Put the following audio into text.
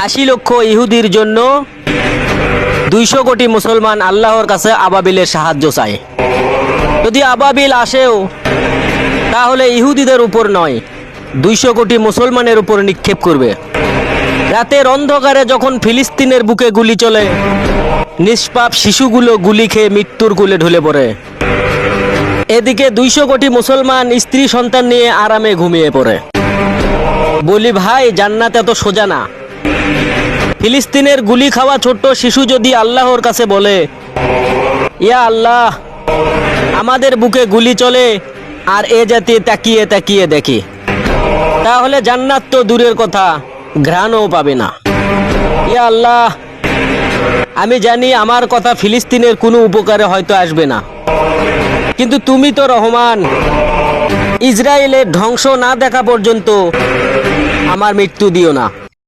80 লক্ষ ইহুদির জন্য 200 কোটি মুসলমান আল্লাহর কাছে আবাবিলের সাহায্য চায়। যদি আবাবিল আসেও তাহলে ইহুদিদের উপর নয়, 200 কোটি মুসলমানের উপর নিক্ষেপ করবে। রাতের অন্ধকারে যখন ফিলিস্তিনের বুকে গুলি চলে, নিষ্পাপ শিশুগুলো গুলি খেয়ে মৃত্যুর কোলে ঢলে পড়ে। এদিকে 200 কোটি মুসলমান স্ত্রী সন্তান নিয়ে আরামে ঘুমিয়ে পড়ে। বলি ভাই, জান্নাত এত সোজা না। ফিলিস্তিনের গুলি খাওয়া ছোট্ট শিশু যদি আল্লাহর কাছে বলে, ইয়া আল্লাহ, আমাদের বুকে গুলি চলে আর এ জাতি তাকিয়ে তাকিয়ে দেখে, তাহলে জান্নাত তো দূরের কথা, ঘ্রাণও পাবে না। ইয়া আল্লাহ, আমি জানি আমার কথা ফিলিস্তিনের কোনো উপকারে হয়তো আসবে না, কিন্তু তুমি তো রহমান, ইসরায়েলের ধ্বংস না দেখা পর্যন্ত আমার মৃত্যু দিও না।